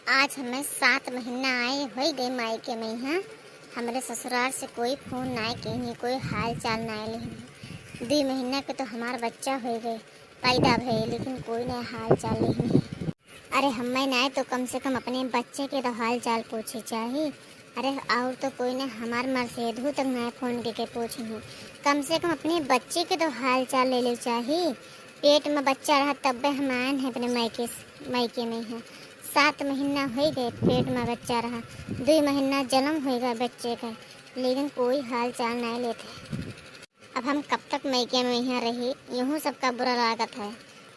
आज हमें 7 महीना आए हो गए मायके में। यहाँ हमारे ससुराल से कोई फोन ना आए, कहीं कोई हाल चाल ना आए। 2 महीना के तो हमारा बच्चा हो गए पैदा भये, लेकिन कोई ना हाल चाल नहीं। अरे हमें ना आए तो कम से कम अपने बच्चे के तो हाल चाल पूछे चाहिए। अरे और तो कोई ना हमार मर्सेधु तक ना फ़ोन के पूछे नहीं, कम से कम अपने बच्चे के तो हाल चाल ले ले चाहिए। पेट में बच्चा रहा तब हम आए हैं अपने मायके में हैं। 7 महीना हो गए पेट में बच्चा रहा, 2 महीना जन्म हो गया बच्चे का, लेकिन कोई हाल चाल नहीं लेते। अब हम कब तक मायके में यहाँ रही, यूँ सबका बुरा लागत है।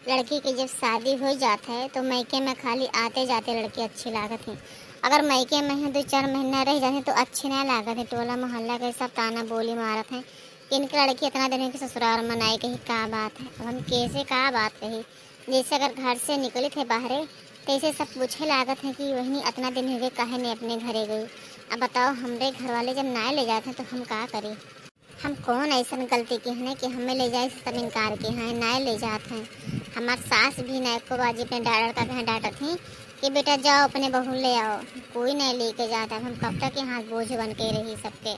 लड़की की जब शादी हो जाता है तो मायके में खाली आते जाते लड़की अच्छी लागत है। अगर मायके में है 2-4 महीना रह जाते तो अच्छी नहीं लागत है। टोला मोहल्ला के सब ताना बोली मारत है कि इनकी लड़की इतना दिन की ससुराल में नहीं कही का बात है। अब हम कैसे का बात कही, जैसे अगर घर से निकले थे बाहर तैसे सब पूछे लागत है कि वही इतना दिन हो गए काहे नहीं अपने घरे गई। अब बताओ हमारे घर वाले जब ना ले जाते हैं तो हम का करें। हम कौन ऐसा गलती की है कि हमें ले जाए सब इनकार के हैं ना ले जाते हैं। हमार सास भी ना को बाजी पे डांटा थी कि बेटा जाओ अपने बहू ले आओ, कोई नहीं लेके जाता। हम कब तक यहाँ बोझ बन के रही सबके।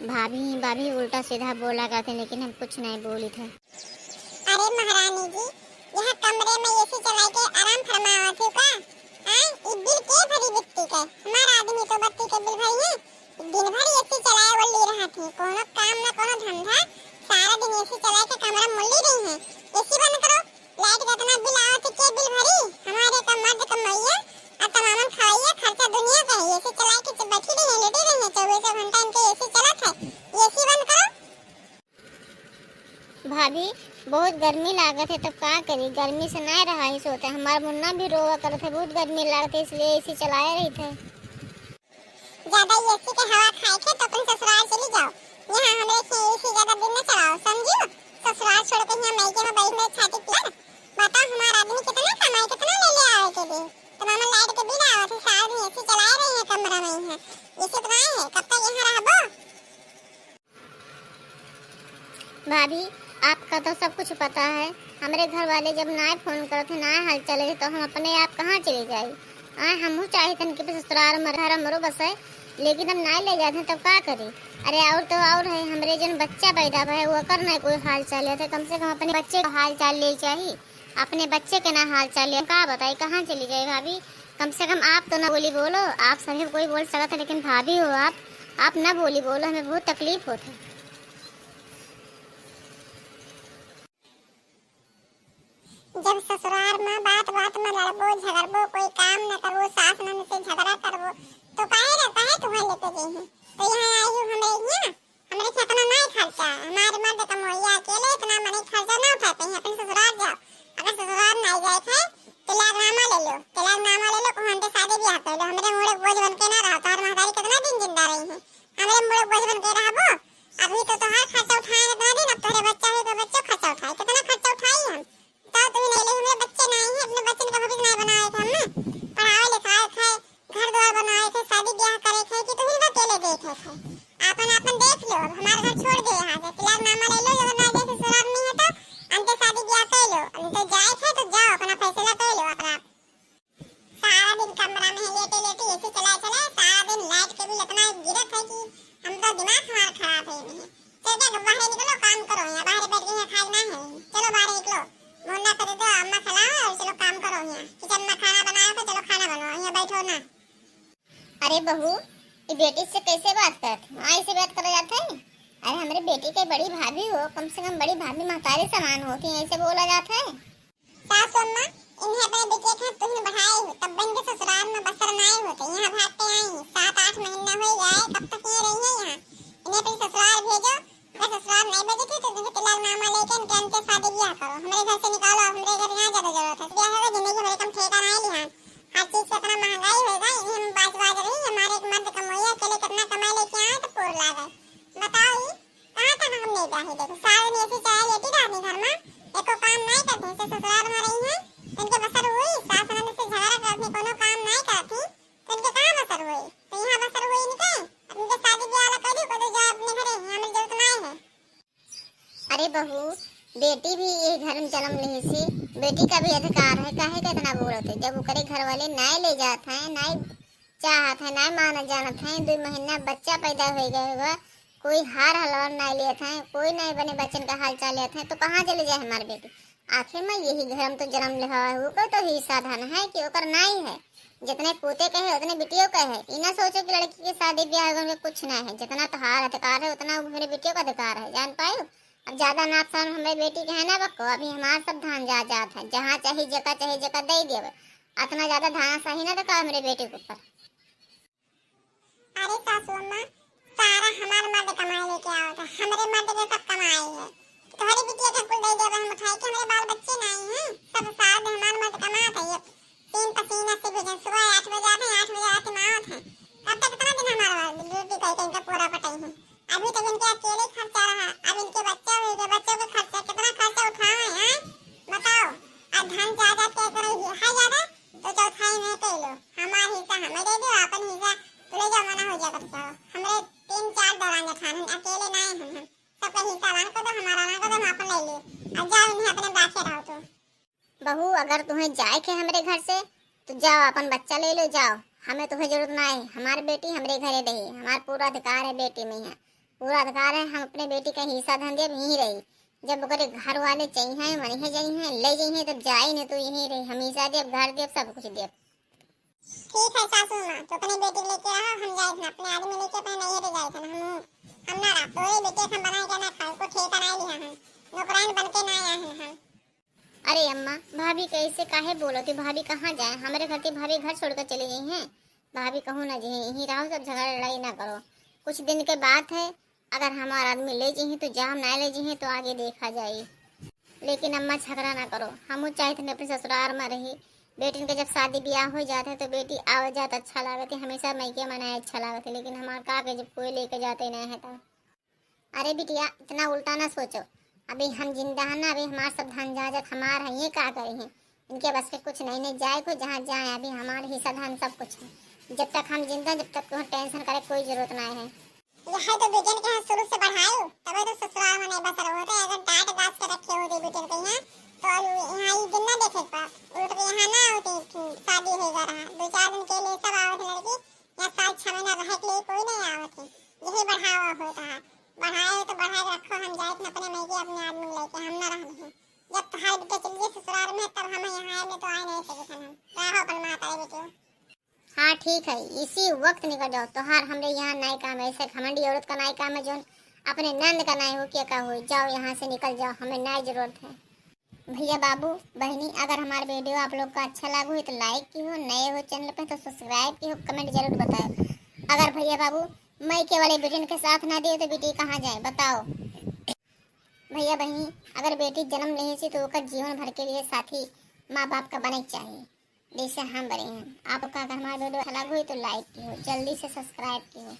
भाभी उल्टा सीधा बोला करते, लेकिन हम कुछ नहीं बोली थे। अरे महारानी जी, यह कमरे में एसी चला के आराम फरमावा थी का? हां, ई बिल के भरी बित्ती के? हमारा आदमी तो बत्ती के बिल भरी है। दिन भर एसी चलाए वो ले रहा थी, कोनो काम ना कोनो धंधा, सारा दिन एसी चलाए के कमरा मुल्ली रही है। एसी बंद करो, लाइट का इतना बिल आओ तो के बिल भरी? हमारे का मर्द कमाइए और तमामन खाइए, खर्चा दुनिया का है। एसी चलाए के बैठी रही है, लेटी रही है, 24 घंटा इनके एसी चलत है। एसी बंद करो। भाभी बहुत गर्मी लागत है, तब का करी, गर्मी से नहीं रहा ही सोते। हमारा मुन्ना भी रोवा करते थे, बहुत गर्मी लागत है इसलिए एसी चलाए रही थे। ज्यादा एसी के हवा खाए के तो अपन ससुराल चली जाओ। यहाँ हमरे के एसी ज्यादा दिन न चलाओ, समझियो। ससुराल छोड़ के यहाँ मायके में बैठ में छाती पिया। बताओ हमारा आदमी कितना कमाए, कितना ले ले आवे के लिए। तमाम लाइट के बिल आवत है, सारा दिन एसी चलाए रही है कमरा में यहाँ। एसी तो नहीं है, कब तक यहाँ रहबो? भाभी आपका तो सब कुछ पता है। हमारे घर वाले जब ना फोन करते ना हाल चले तो हम अपने आप कहाँ चले जाए। हम चाहे तन के ससुराल मरो बस है, लेकिन हम ना ले जाते तब का करें। अरे और तो और है, हमारे जन बच्चा पैदा है वो कर ना कोई हाल चाल है, कम से कम अपने बच्चे का हाल चाल ले चाहिए। अपने बच्चे के ना हाल चाल ले का बताए कहाँ चली जाए भाभी। कम से कम आप तो ना बोली बोलो, आप सभी कोई बोल सकता है, लेकिन भाभी हो आप ना बोली बोलो, हमें बहुत तकलीफ होती है। जब ससुराल में बात में लड़बो झगड़बो, कोई काम न करबो, सास ननद से झगड़ा करबो, तो काहे तुम्हें लेके गई है? तो यहाँ आई हूँ हमरे से इतना नहीं खर्चा, हमारे मर्द कमोइया अकेले इतना मनी खर्चा ना उठा पाए। अपने ससुराल जाओ, अगर ससुराल नहीं जाए थे तिलाकनामा ले लो, कहते शादी ब्याह कर लो। हमरे मुड़े बोझ बन के ना रहो। तोहर महतारी कितना दिन जिंदा रही है, हमरे मुड़े बोझ बन के रहबो। अभी तो हर खर्चा उठाए इतना दिन, अब तोहरे बच्चा हुई तो बच्चों खर्चा उठाए, कितना खर्चा उठाई हम। तो तुम नहीं ले, हमारे बच्चे नहीं है, अपने बच्चे का भविष्य नहीं बनाए थे हमने। पढ़ाए लिखाए थे, घर द्वार बनाए थे, शादी ब्याह करे थे कि तुम इनका अकेले देखे थे। आपन देख लो, हमारा घर छोड़ दे यहाँ से, तिलाकनामा ले लो। अगर ना जाए ससुराल में है तो अंते शादी ब्याह कर लो, अंते जाए थे तो जाओ, अपना फैसला कर लो अपना। सारा दिन कमरा में लेटे लेटे एसी चलाए सारा दिन, लाइट के बिल इतना गिरत है कि हम तो दिमाग हमारा खराब है। चलो बाहर निकलो, काम करो, यहाँ बाहर बैठ के यहाँ खाना है, चलो बाहर निकलो। मुन्ना करे दो, अम्मा खिलाओ और चलो काम करो। यहाँ किचन में खाना बनाओ तो चलो खाना बनाओ, यहाँ बैठो ना। अरे बहू, ये बेटी से कैसे बात करते हो? ऐसे बात करा जाता है? अरे हमारे बेटी के बड़ी भाभी हो, कम से कम बड़ी भाभी महतारी समान होती है, ऐसे बोला जाता है? सास अम्मा इन्हें अपने बेटे का तुमने बढ़ाए हो, तब बन के ससुराल में बसर नहीं होते। यहाँ भागते आई 7-8 महीना हो गए, कब तक ये रही है यहाँ? इन्हें अपने ससुराल भेजो। अगर ससुराल नहीं भेजे थे तो तुम्हें तिलाकनामा लेके इनके अंते शादी ब्याह करो, हमारे घर से निकालो। हमारे घर यहाँ ज्यादा जरूरत है, ब्याह होगा जिंदगी हमारे कम ठेका नहीं लिया। हर चीज का इतना महंगाई होगा, इन्हें हम बाज रही। हमारे एक मर्द कमोइया अकेले कितना कमाई लेके आए तो पोर ला गए। बताओ ये कहाँ तक हम नहीं ब्याही। देखो सारा दिन ऐसे चाय लेती रहती घर में, एको काम नहीं करती। से ससुराल में रही है इनके बसर हुई, सास ननद से झगड़ा करती, कोनो काम नहीं करती तो इनके कहाँ बसर हुई? तो यहाँ बसर हुई इनके, अब इनके शादी ब्याह कर दी, को तो जाओ अपने घरे, हमें जरूरत नहीं है। अरे बहू, बेटी भी ये घर में जन्म ले से बेटी का भी अधिकार है। काहे का इतना बोलत है? जब ओकरे घर वाले नाय ले जात हैं, नाय चाहत है, नाय माना जानत है, 2 महीना बच्चा पैदा हो गया होगा, कोई हार हलवार नाय लेत है, कोई नहीं बने बच्चन का हाल चाल लेत है, तो कहाँ चले जाए हमारे बेटी? आखिर में यही घर में तो जन्म ले हुआ तो ही साधन है कि ओकर नाई है। जितने पोते का है उतने बेटियों का है। इना सोचो कि लड़की के शादी ब्याह में कुछ ना है, जितना तुम्हारा अधिकार है उतना मेरे बेटियों का अधिकार है। जान पाए? अब ज्यादा नापसान हमारे बेटी के है ना बक्को, अभी हमारा सब धान जा जात है, जहाँ चाहे जगह दे देवे। इतना ज्यादा धान सही ना रखा मेरे बेटे के ऊपर। अरे सासू अम्मा, सारा हमारे मर्द कमाई लेके आओ था, हमारे मर्द के सब कमाई है। तुम्हारी बिटिया का कुल दे देवे हम उठाई के, हमारे बाल बच्चे नहीं हैं, सब साल में हमारे मर्द कमाता है। तीन पसीना से गुजर, सुबह 8 बजे आते हैं, 8 बजे आते मावत हैं। अब तक कितना दिन हमारा ड्यूटी करके इनका पूरा पटाई है। अभी तक इनके अकेले खर्चा रहा, अब इनके बच्चे हुए गए, बच्चों के खर्चा कितना खर्चा उठाए हैं बताओ। अब धन ज्यादा क्या करेगी? है ज्यादा तो चौथाई में कह लो, हमारा हिस्सा हमें दे दो, अपन हिस्सा तो ले जाओ, मना हो जाए करता हो। हमारे 3-4 दौरान खान अकेले नहीं हम सबका हिस्सा लान को तो हमारा ना को तो हम अपन ले लिए। अब जाओ इन्हें अपने बात रहो। तो बहू अगर तुम्हें जाए के हमारे घर से तो जाओ, अपन बच्चा ले लो, जाओ, हमें तुम्हें जरूरत ना है। हमारी बेटी हमारे घरे रही, हमारा पूरा अधिकार है बेटी में है, पूरा अधिकार है। हम अपने बेटी का हिस्सा धन दे यहीं रही। जब अगर घर वाले चाहिए वहीं जाइए ले जाइए, तब जाए नहीं तो यहीं रही। हमेशा देव घर देव सब कुछ देव। ठीक है सासू माँ, तो अपने बेटी लेके आओ, हम जाए थे अपने आदमी लेके अपने नहीं रे जाए थे। हम ना रहा तो बेटे हम बनाए के ना खाओ को ठेका नहीं लिया हम, नौकरान बन के ना आए हम। अरे अम्मा, भाभी कैसे काहे बोलो? तो भाभी कहाँ जाए? हमारे घर की भाभी घर छोड़कर चली गई हैं। भाभी कहूँ ना जी यहीं रहो, सब झगड़ा लड़ाई ना करो। कुछ दिन के बात है, अगर हमारा आदमी ले जाइए तो जाओ, ना ले जाइए तो आगे देखा जाए। लेकिन अम्मा झगड़ा ना करो। हम चाहते हैं अपने ससुराल में रही। बेटी के जब शादी ब्याह हो जाते तो बेटी आवे जात अच्छा लागत है, हमेशा मैके मनाए अच्छा लागत है। लेकिन हमारे का के जब कोई लेके जाते नहीं है तो अरे बिटिया इतना उल्टा ना सोचो। अभी हम जिंदा है ना, अभी हमारे सब धन जायदाद हमार है, ये क्या करे हैं? इनके बस के कुछ नहीं, नहीं जाए को जहाँ जाए, अभी हमारे हिस्सा धन सब कुछ है। जब तक हम जिंदा, जब तक टेंशन करे कोई जरूरत नहीं है। यह तो बेटन के शुरू से बढ़ाओ तबे तो ससुराल में नहीं बसर होते। अगर डांट गास के रखे होते बेटन के यहाँ तो यहाँ ये दिन ना देखे पास उल्ट के यहाँ ना होती शादी हो जा रहा। 2-4 दिन के लिए सब आवत लड़की, या 7-6 महीना रह के लिए कोई नहीं आवत है। यही बढ़ावा होता है, बढ़ाए तो बढ़ाए रखो। हम जाए अपने मैके अपने आदमी लेके, हम ना रहे। जब तुम्हारे बेटे चलिए ससुराल में तब हम यहाँ आए, तो आए नहीं सके हम रहो अपन माता बेटे। हाँ ठीक है, इसी वक्त निकल जाओ। तो हार हमरे यहाँ नाई काम है, ऐसे घमंडी औरत का नाई काम है जो अपने नंद का नाई हो क्या का हो। जाओ यहाँ से निकल जाओ, हमें नाई जरूरत है। भैया बाबू बहनी, अगर हमारे वीडियो आप लोग का अच्छा लगा हो तो लाइक की हो, नए हो चैनल पे तो सब्सक्राइब की हो, कमेंट जरूर बताओ। अगर भैया बाबू मैके वाले बेटी के साथ ना दे तो बेटी कहाँ जाए बताओ। भैया बहनी, अगर बेटी जन्म ले सी तो उसका जीवन भर के लिए साथी माँ बाप का बने चाहिए, जैसे हम बने हैं। आपका अगर हमारा वीडियो अच्छा लगा हो तो लाइक की हो, जल्दी से सब्सक्राइब की हो।